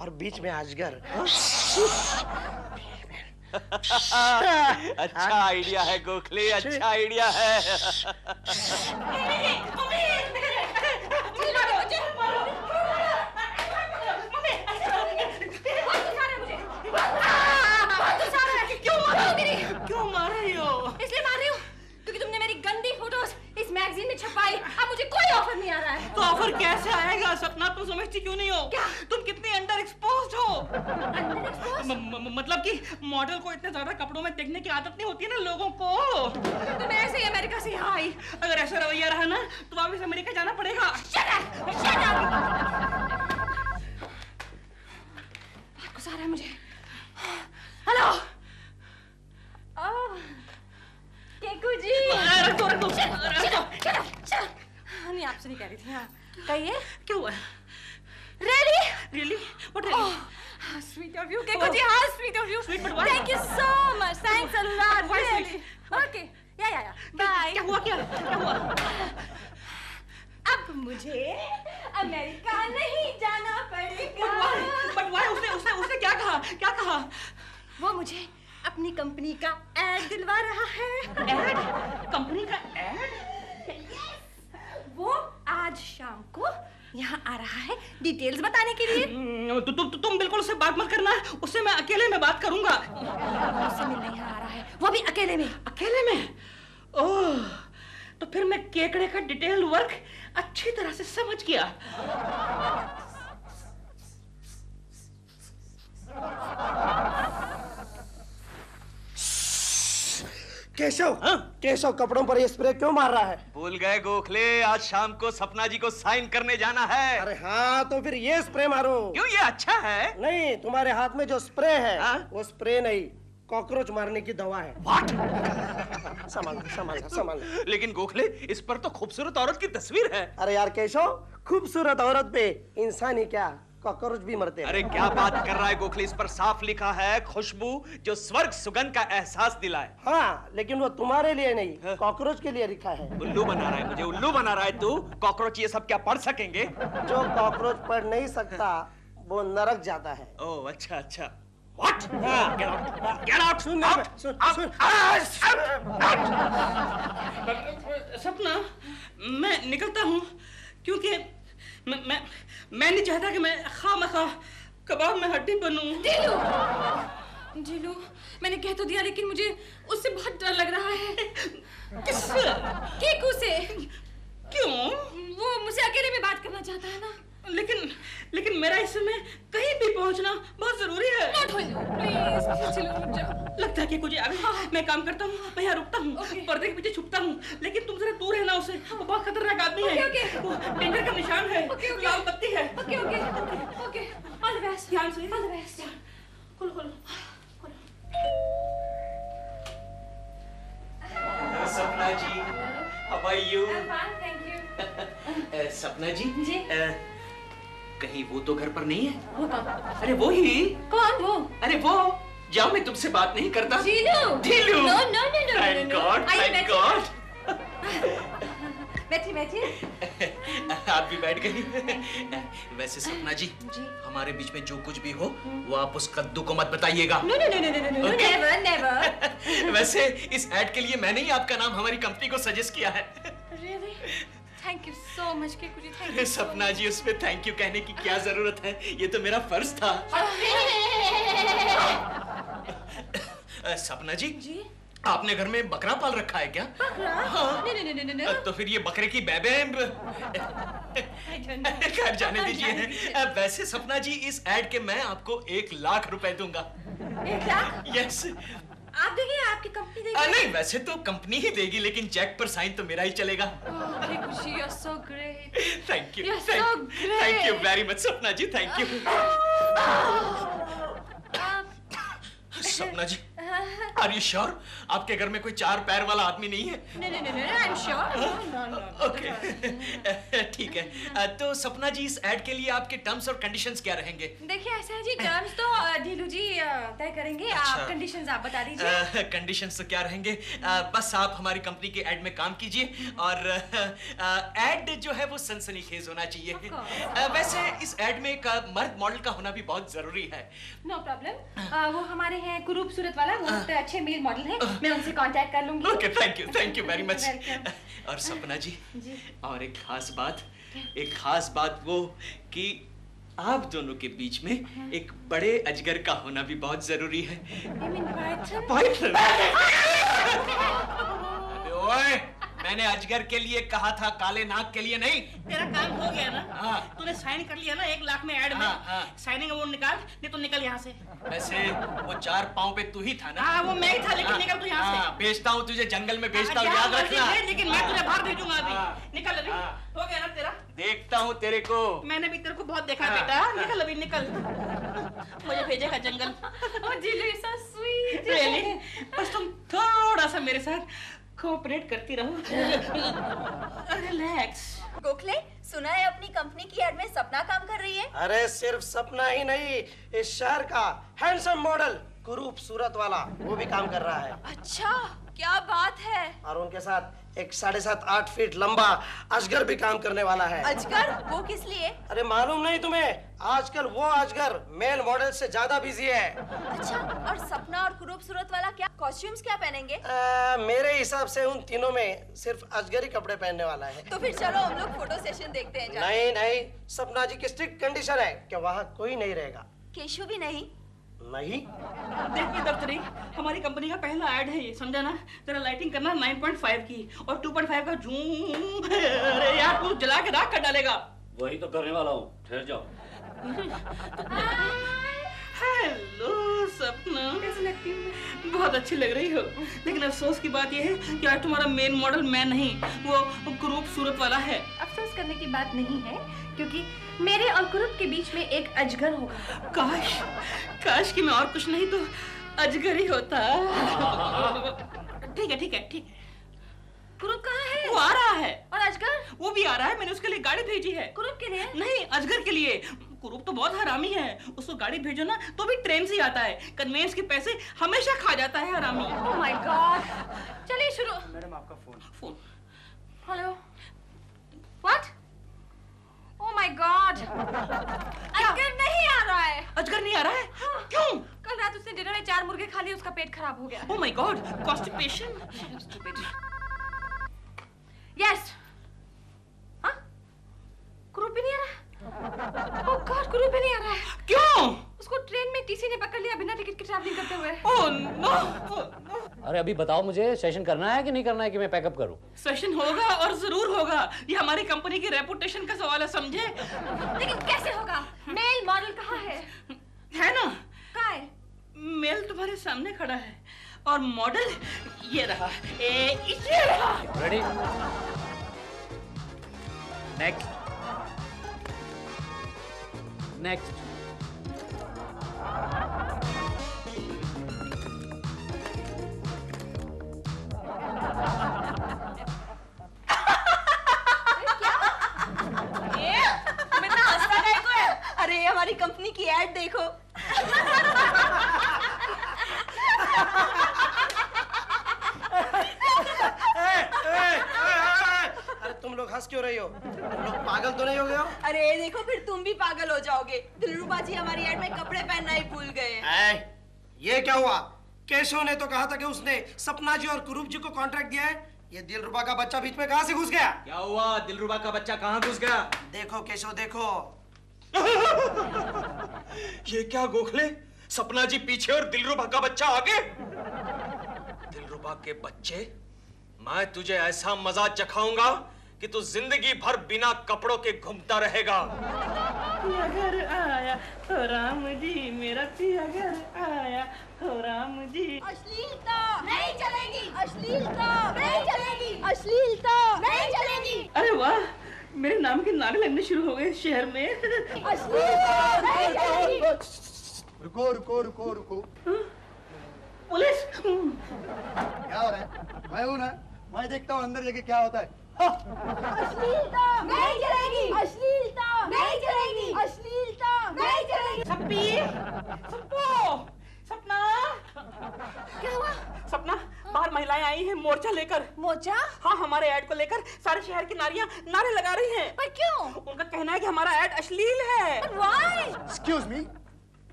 और बीच में अजगर। अच्छा आइडिया है गोखले, अच्छा आइडिया है। क्यों मार रही हो? इसलिए मार रही हूँ क्योंकि तुमने मेरी गंदी फोटोज इस मैगजीन में छपाई। अब मुझे कोई ऑफर नहीं आ रहा है। तो ऑफर कैसे आएगा? सपना तुम समझती क्यों नहीं हो? क्या? तुम कितनी अंडर एक्सपोज्ड हो। मतलब कि मॉडल को इतने ज्यादा कपड़ों में देखने की आदत नहीं होती है ना लोगों को। तो मैं ऐसे ही अमेरिका से यहाँ आई। अगर ऐसा रवैया रहा ना तो वापस अमेरिका जाना पड़ेगा। Shut up! बहुत गुस्सा आ रहा है मुझे। हेलो केकू जी। रख दो। नहीं, आपसे नहीं कह रही थी। हाँ कहिए, क्या हुआ? Really? What really? How sweet of you, Keku ji. How sweet of you. Sweet, but why? Thank you so much. Thanks a lot. Why Really. sweet? Okay. Yeah. Bye. क्या हुआ? अब मुझे अमेरिका नहीं जाना पड़ेगा। But why? उसने क्या कहा? वो मुझे अपनी कंपनी का ऐड दिलवा रहा है। ऐड? कंपनी का ऐड? वो आज शाम को यहाँ आ रहा है डिटेल्स बताने के लिए। तुम बिल्कुल उससे बात मत करना, उससे मैं अकेले में बात करूंगा। उससे मिलने यहाँ आ रहा है, वो भी अकेले में। अकेले में? ओह, तो फिर मैं केकड़े का डिटेल वर्क अच्छी तरह से समझ गया। केशव, केशव कपड़ों पर ये स्प्रे क्यों मार रहा है? भूल गए गोखले, आज शाम को सपना जी को साइन करने जाना है। अरे हाँ, तो फिर ये स्प्रे मारो। क्यों, ये अच्छा है? नहीं, तुम्हारे हाथ में जो स्प्रे है वो स्प्रे नहीं, कॉकरोच मारने की दवा है। संभाल संभाल संभाल। लेकिन गोखले, इस पर तो खूबसूरत औरत की तस्वीर है। अरे यार केशव, खूबसूरत औरत पे इंसान ही क्या, कॉकरोच भी मरते हैं। अरे क्या बात कर रहा है गोखले, इस पर साफ लिखा है खुशबू जो स्वर्ग सुगंध का एहसास दिलाए। हाँ, लेकिन वो तुम्हारे लिए नहीं, कॉकरोच के लिए लिखा है। उल्लू बना रहा है मुझे, उल्लू बना रहा है तू। कॉकरोच ये सब क्या पढ़ सकेंगे? जो कॉकरोच पढ़ नहीं सकता वो नरक जाता है। ओह अच्छा अच्छा। What? Get out! सुन सपना, मैं निकलता हूँ क्योंकि मैं नहीं चाहता कि मैं खामखा कबाब में हड्डी बनूं। ढीलू, मैंने कह तो दिया, लेकिन मुझे उससे बहुत डर लग रहा है। किससे? केकू से। क्यों? वो मुझसे अकेले में बात करना चाहता है ना। लेकिन मेरा इस समय कहीं भी पहुंचना बहुत जरूरी है। प्लीज चलो, रुक जाओ। लगता है कि कुछ आ गया। मैं काम करता हूँ, मैं यहाँ रुकता हूँ, पर्दे के पीछे छुपता हूँ, लेकिन तुम जरा दूर रहना उससे, वो बहुत खतरनाक आदमी है। वो डेंजर का निशान है, लाल बत्ती है। Okay, all the best. ध्यान से, ऑल द बेस्ट। खोलो। Sapna ji, how are you? Thank you. Sapna ji, जी? कहीं वो तो घर पर नहीं है? वो कौन? अरे वो ही। कौन वो? अरे वो, जाओ, मैं तुमसे बात नहीं करता। ढीलू। नो। Thank God. बैठी। आप भी बैठ गई। वैसे सपना जी, हमारे बीच में जो कुछ भी हो वो आप उस कद्दू को मत बताइएगा। No, never. वैसे इस ऐड के लिए मैंने ही आपका नाम हमारी कंपनी को सजेस्ट किया है। Really? Thank you so much, Keku जी। अरे सपना जी, उसमें थैंक यू कहने की क्या जरूरत है, ये तो मेरा फर्ज था। सपना जी, आपने घर में बकरा पाल रखा है क्या? बकरा? हाँ। नहीं। तो फिर ये बकरे की बेबे खैर जाने दीजिए। वैसे सपना जी, इस ऐड के मैं आपको 1 लाख रुपए दूंगा। 1 लाख? यस। आप देंगे, आपकी कंपनी देगी? नहीं, वैसे तो कंपनी ही देगी, लेकिन चेक पर साइन तो मेरा ही चलेगा। You're so great. Thank you. You're so great. Thank you very much सपना जी, thank you. Sapna ji, are you sure आपके घर में कोई 4 पैर वाला आदमी नहीं है? नहीं, I'm sure. ओके, ठीक है। तो सपना जी, इस ऐड के लिए आपके टर्म्स और कंडीशंस क्या रहेंगे? देखिए ऐसा है जी, टर्म्स तो ढीलू जी तय करेंगे। आप कंडीशंस आप बता दीजिए। कंडीशंस तो क्या रहेंगे, बस आप हमारी कंपनी के ऐड में काम कीजिए और ऐड जो है वो सनसनीखेज होना चाहिए। वैसे इस ऐड में एक मर्द मॉडल का होना भी बहुत जरूरी है। नो प्रॉब्लम, वो हमारे हैं कुरूप सूरत वाला, वो अच्छे मेल मॉडल हैं, मैं उनसे कांटेक्ट कर लूंगी। Okay, thank you very much. और सपना जी, और एक खास बात वो कि आप दोनों के बीच में एक बड़े अजगर का होना भी बहुत जरूरी है। पाइथन? ओए, मैंने अजगर के लिए कहा था, काले नाग के लिए नहीं। तेरा काम हो गया ना? हाँ। तूने साइन कर लिया ना 1 लाख में ऐड में। हाँ। साइनिंग वो निकाल, नहीं तो निकल यहाँ से। वैसे वो 4 पाँव पे तू ही था ना? हाँ, वो मैं ही था, लेकिन निकल तू यहाँ से। भेजता हूँ तुझे जंगल में, भेजता हूँ, याद रखना। लेकिन मैं तुझे बाहर भेजूंगा अभी। निकल अभी। हो गया ना तेरा? देखता हूँ तेरे को। मैंने भी तेरे को बहुत देखा बेटा। निकल अभी, निकल। मुझे भेजेगा जंगल। so sweet. Really? बस तुम थोड़ा सा मेरे साथ कोऑपरेट करती रहो। रिलैक्स। गोखले, सुना है अपनी कंपनी की ऐड में सपना काम कर रही है? अरे सिर्फ सपना ही नहीं, इस शहर का हैंडसम मॉडल कुरूप सूरत वाला वो भी काम कर रहा है। अच्छा, क्या बात है। और उनके साथ एक 7.5-8 फीट लंबा अजगर भी काम करने वाला है। अजगर? वो किस लिए? अरे मालूम नहीं तुम्हें? आजकल वो अजगर मेल मॉडल से ज्यादा बिजी है। अच्छा, और सपना और खूबसूरत वाला क्या कॉस्ट्यूम्स क्या पहनेंगे? मेरे हिसाब से उन तीनों में सिर्फ अजगर ही कपड़े पहनने वाला है। तो फिर चलो हम लोग फोटो सेशन देखते हैं। नहीं नहीं, सपना जी की स्ट्रिक्ट कंडीशन है कि वहाँ कोई नहीं रहेगा। केशव भी नहीं? नहीं। देखिए दफ्तरी, हमारी कंपनी का पहला ऐड है ये, समझा ना? तेरा लाइटिंग करना 9.5 की और 2.5 का जूम। अरे यार तू जला के राख कर डालेगा। वही तो करने वाला हूँ, ठहर जाओ। हेलो सपना, कैसी लगती हूँ? बहुत अच्छी लग रही हो, लेकिन अफसोस की बात यह है कि आज तुम्हारा मेन मॉडल मैं नहीं, वो कुरूप सूरत वाला है। अफसोस करने की बात नहीं है, क्योंकि मेरे और कुरूप के बीच में एक अजगर होगा। काश कि मैं और कुछ नहीं तो अजगर ही होता। ठीक है ठीक है ठीक है। कुरूप कहाँ है? वो आ रहा है। और अजगर? वो भी आ रहा है, मैंने उसके लिए गाड़ी भेजी है। कुरूप के लिए? नहीं, अजगर के लिए। कुरूप तो बहुत हरामी है, उसको गाड़ी भेजो ना तो भी ट्रेन से आता है। कन्वेंस के पैसे हमेशा खा जाता है हरामी। Oh my God. चलिए शुरू। मैडम आपका phone. Hello. What? Oh my God. अजगर नहीं आ रहा है। अजगर नहीं आ रहा है? हाँ। क्यों? कल रात उसने डिनर में 4 मुर्गे खा लिए, उसका पेट खराब हो गया। Oh my God, constipation. Yes. हाँ? कुरूप भी नहीं आ रहा? ओह गॉड, कुरूप भी नहीं आ रहा है। क्यों? उसको ट्रेन में टीसी ने पकड़ लिया बिना टिकट के ट्रैवलिंग करते हुए। Oh no. अरे अभी बताओ मुझे, सेशन करना है कि नहीं करना है कि मैं पैकअप करूं? सेशन होगा और जरूर होगा, ये हमारी कंपनी की रेपुटेशन का सवाल है, समझे? लेकिन कैसे होगा? मेल मॉडल कहाँ है? है ना? कहाँ है? मेल तुम्हारे सामने खड़ा है और मॉडल ये रहा। ये रहा। रेडी? नेक्स्ट। नेक्स्ट। अरे हमारी कंपनी की एड देखो। अरे तुम लोग हंस क्यों रही हो? तुम लोग पागल तो नहीं हो गए हो? अरे देखो, फिर तुम भी पागल हो जाओगे। दिलरुबा जी हमारी एड में कपड़े पहनना ही भूल गए। ये क्या हुआ? केशव ने तो कहा था कि उसने सपना जी और कुरूप जी को कॉन्ट्रैक्ट दिया है। ये दिलरुबा का बच्चा बीच में कहां से घुस गया? क्या हुआ? दिलरुबा का बच्चा कहां घुस गया? देखो केशव देखो। ये क्या गोखले? सपना जी पीछे और दिलरुबा का बच्चा आगे? दिलरुबा के बच्चे, मैं तुझे ऐसा मजा चखाऊंगा कि तू जिंदगी भर बिना कपड़ों के घूमता रहेगा। पिया घर आया हो राम जी, मेरा पिया घर आया हो राम जी। अश्लीलता नहीं चलेगी, अश्लीलता नहीं चलेगी, अश्लीलता नहीं चलेगी। अरे वाह, मेरे नाम के नारे लगने शुरू हो गए शहर में। अश्लीलता नहीं चलेगी। रुको रुको रुको रुको। पुलिस। क्या हो रहा है? मैं हूं ना, मैं देखता हूँ अंदर जाके क्या होता है। अश्लीलता नहीं चलेगी, अश्लीलता नहीं चलेगी, अश्लीलता नहीं चलेगी। सप्पी, सप्पो, सपना। क्या हुआ? सपना, बाहर महिलाएं आई हैं मोर्चा लेकर। मोर्चा? हाँ, हमारे ऐड को लेकर सारे शहर की नारियां नारे लगा रही हैं। पर क्यों? उनका कहना है कि हमारा ऐड अश्लील है। But why? Excuse me,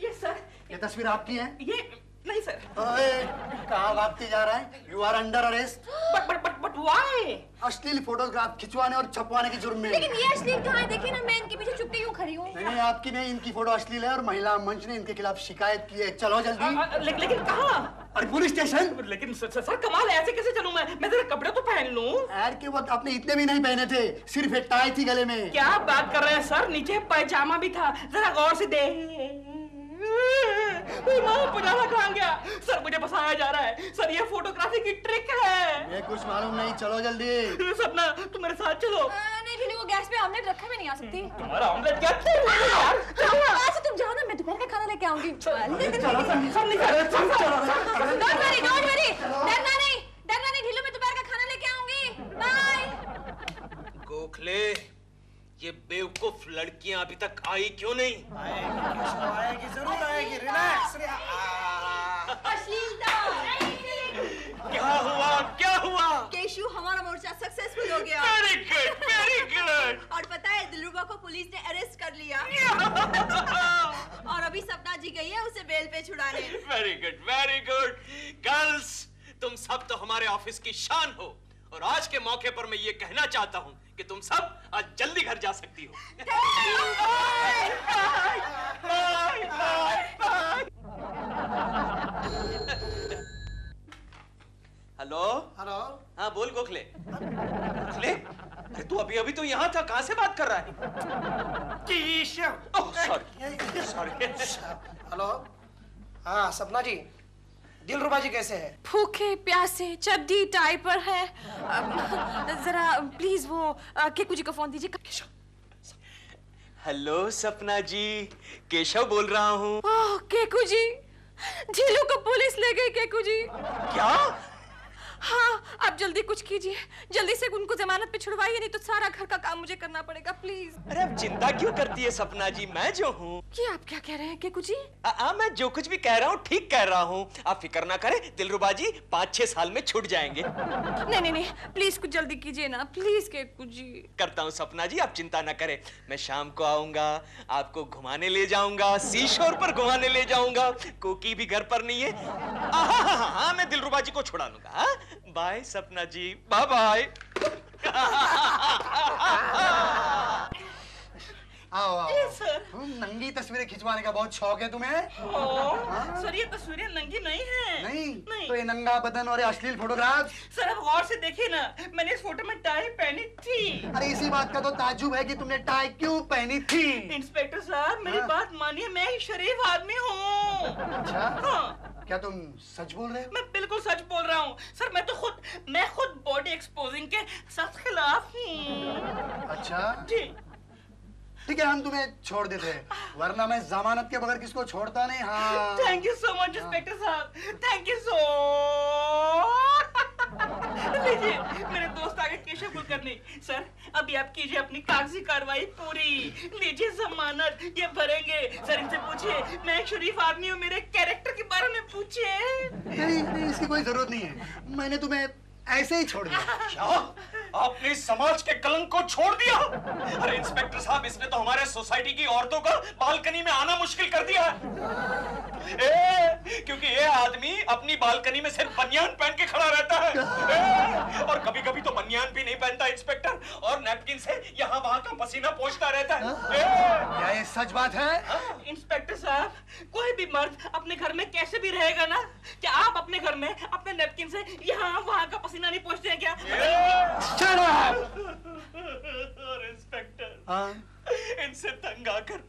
yes sir. ये तस्वीर आपकी है? ये नहीं सर। कहाँ भागते जा रहा है? You are under arrest. But why? अश्लील फोटोग्राफ खिंचवाने और छपवाने के जुर्म में। लेकिन ये अश्लील कहाँ है? देखिए ना, मैं इनके पीछे चुपके क्यों खड़ी हूँ? नहीं, आपकी नहीं, इनकी फोटो अश्लील है और महिला मंच ने इनके खिलाफ शिकायत की है। चलो जल्दी। लेकिन कहाँ? और पुलिस स्टेशन। लेकिन सर कमाल है, ऐसे कैसे चलूं मैं जरा कपड़े तो पहन लूं। ऐड के वक्त आपने इतने भी नहीं पहने थे, सिर्फ एक टाई थी गले में। क्या बात कर रहे हैं सर? नीचे पैजामा भी था, जरा गौर से दे। पजामा कहाँ गया? सर मुझे फंसाया जा रहा है। सर ये फोटोग्राफी की ट्रिक है। ये कुछ मालूम नहीं, चलो जल्दी। सपना तुम मेरे साथ चलो। नहीं ढीली, वो गैस पे ऑमलेट रखा, मैं नहीं आ सकती। तुम्हारा ऑमलेट क्या यार? तुम जाओ ना, मैं दोपहर का खाना लेके आऊंगी। डोंट वरी, डरना नहीं ढीलू, मैं दोपहर का खाना लेके आऊंगी। बाय। गोखले, ये बेवकूफ लड़कियां अभी तक आई क्यों नहीं? आएगी जरूर आएगी, रिलैक्स। अश्लीलता क्या हुआ? सक्सेसफुल हो गया। Very good, very good. और पता है दिलरुबा को पुलिस ने अरेस्ट कर लिया। और अभी सपना जी गई है उसे बेल पे छुड़ाने। Very good, very good. Girls, तुम सब तो हमारे ऑफिस की शान हो, और आज के मौके पर मैं ये कहना चाहता हूँ कि तुम सब आज जल्दी घर जा सकती हो। Hello hello. हाँ बोल गोखले। गोखले, अरे तू अभी अभी तो यहाँ था, कहाँ से बात कर रहा है? Keshav. Oh sorry sorry. Hello. हाँ सपना जी, दिलरुबा जी कैसे है? भूखे प्यासे चड्डी टाई पर है। जरा प्लीज वो केकू जी को फोन दीजिए। हेलो सपना जी, केशव बोल रहा हूँ। ओह केकू जी, ढीलू को पुलिस ले गई केकू जी। क्या? हाँ, आप जल्दी कुछ कीजिए, जल्दी से उनको जमानत पे छुड़वाइए, नहीं तो सारा घर का काम मुझे करना पड़ेगा प्लीज। अरे अब चिंता क्यों करती है सपना जी, मैं जो हूँ। ये आप क्या कह रहे हैं केकू जी? मैं जो कुछ भी कह रहा हूँ ठीक कह रहा हूँ। आप फिक्र ना करें, दिलरुबा जी 5-6 साल में छूट जाएंगे। नहीं नहीं नहीं, प्लीज कुछ जल्दी कीजिए ना, प्लीज केकू जी। करता हूँ सपना जी, आप चिंता ना करें। मैं शाम को आऊंगा, आपको घुमाने ले जाऊंगा, सी शोर पर घुमाने ले जाऊंगा। कोकी भी घर पर नहीं है। हाँ, मैं दिलरुबा जी को छुड़ा लूंगा। बाय सपना जी, बाय बाय। आओ आओ। Yes, sir. नंगी तस्वीरें खिंचवाने का बहुत शौक है तुम्हें? सर ये तस्वीरें नंगी नहीं है। नहीं। तो ये नंगा बदन और ये अश्लील फोटोग्राफ? सर आप गौर से देखिए ना, मैंने इस फोटो में टाई पहनी थी। अरे इसी बात का तो ताज्जुब है कि तुमने टाई क्यों पहनी थी? इंस्पेक्टर साहब मेरी बात मानिए, मैं एक शरीफ आदमी हूँ। अच्छा? हाँ। क्या तुम सच बोल रहे हो? मैं बिल्कुल सच बोल रहा हूँ सर। मैं खुद बॉडी एक्सपोजिंग के सख्त खिलाफ हूँ। अच्छा जी ठीक है, हम तुम्हें छोड़ देते हैं, वरना मैं जमानत के बगैर किसको छोड़ता नहीं। हाँ thank you so much inspector साहब, थैंक यू सो। लीजिए मेरे दोस्त आगे केशव कुलकर्णी। सर अभी आप कीजिए अपनी कागजी कार्रवाई पूरी, लीजिए जमानत, ये भरेंगे। सर इनसे पूछिए, मैं एक शरीफ आदमी हूँ, मेरे कैरेक्टर के बारे में पूछिए। नहीं, इसकी कोई जरूरत नहीं है, मैंने तुम्हें ऐसे ही छोड़ दिया। क्या? आपने समाज के कलंक को छोड़ दिया? अरे इंस्पेक्टर साहब, इसने तो हमारे सोसाइटी की औरतों का बालकनी में आना मुश्किल कर दिया है। क्योंकि ये आदमी अपनी बालकनी में सिर्फ बनियान पहन के खड़ा रहता है। और कभी कभी तो बनियान भी नहीं पहनता इंस्पेक्टर, और नैपकिन से यहाँ वहाँ का पसीना पोंछता रहता है। क्या ये सच बात है? इंस्पेक्टर साहब, कोई भी मर्द अपने घर में कैसे भी रहेगा ना, क्या आप अपने घर में अपने नैपकिन से यहाँ वहाँ का पसीना नहीं पोंछते हैं क्या? और इंस्पेक्टर, इनसे तंग आकर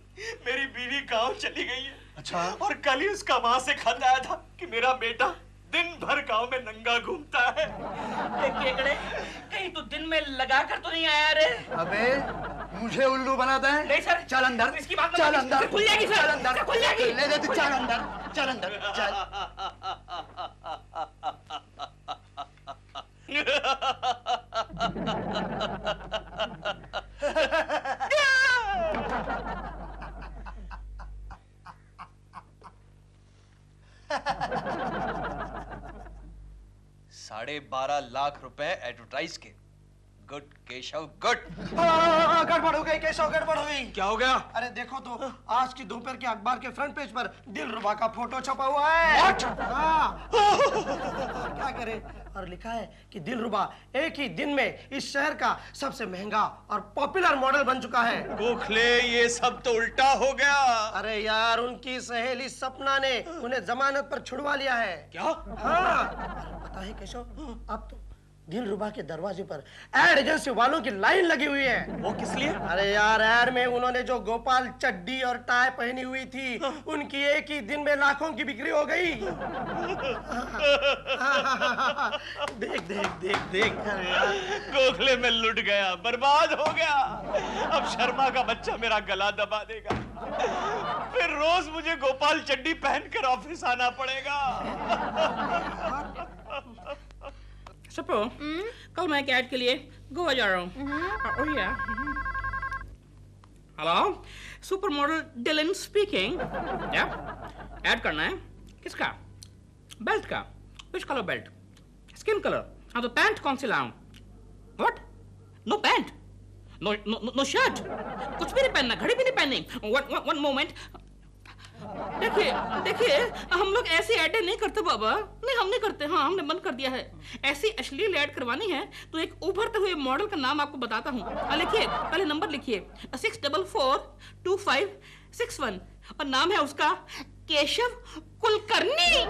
मेरी बीवी गांव चली गई है। अच्छा। और कल ही उसका वहां से खत आया था कि मेरा बेटा दिन भर गांव में नंगा घूमता है। केकड़े, कहीं तो दिन में लगा कर तो नहीं आया रे? अबे मुझे उल्लू बनाता है? नहीं सर, चल अंदर, इसकी बात चल अंदर, खुल जाएगी सर, चल अंदर, खुल जाएगी। ले दे तू, चल अंदर, चल अंदर, चल। $12.5 लाख एडवर्टाइज के। Good Keshav, good. गड़बड़ हो गई केशव, गड़बड़ हो गई। क्या हो गया? अरे देखो तो, आज की दोपहर के अखबार के फ्रंट पेज पर दिलरुबा का फोटो छपा हुआ है। हाँ। क्या करे, और लिखा है कि दिलरुबा एक ही दिन में इस शहर का सबसे महंगा और पॉपुलर मॉडल बन चुका है। गोखले, ये सब तो उल्टा हो गया। अरे यार, उनकी सहेली सपना ने उन्हें जमानत पर छुड़वा लिया है। क्या? हाँ। पता है केशव, अब तो दिलरुबा के दरवाजे पर एड एजेंसी वालों की लाइन लगी हुई है। वो किस लिए? अरे यार, एड में उन्होंने जो गोपाल चड्डी और टाई पहनी हुई थी, उनकी एक ही दिन में लाखों की बिक्री हो गई। देख देख देख देख। गोखले में लुट गया, बर्बाद हो गया। अब शर्मा का बच्चा मेरा गला दबा देगा, फिर रोज मुझे गोपाल चड्डी पहनकर ऑफिस आना पड़ेगा। सपो, कल मैं एक ऐड के लिए गोवा जा रहा हूँ। Hello, super model Dillon speaking. क्या ऐड करना है? किसका? बेल्ट का? Which colour belt? Skin colour? हाँ तो पैंट कौन सी लाऊं? What? No pant, no shirt, कुछ भी नहीं पहनना, घड़ी भी नहीं पहननी। वन मोमेंट, देखिए हम लोग ऐसी ऐड नहीं करते बाबा, नहीं हम नहीं करते। हाँ, हमने बंद कर दिया है। ऐसी अश्लील ऐड करवानी है तो एक उभरते हुए मॉडल का नाम आपको बताता हूँ। लिखिए, पहले नंबर लिखिए 6442561 और नाम है उसका केशव कुलकर्णी।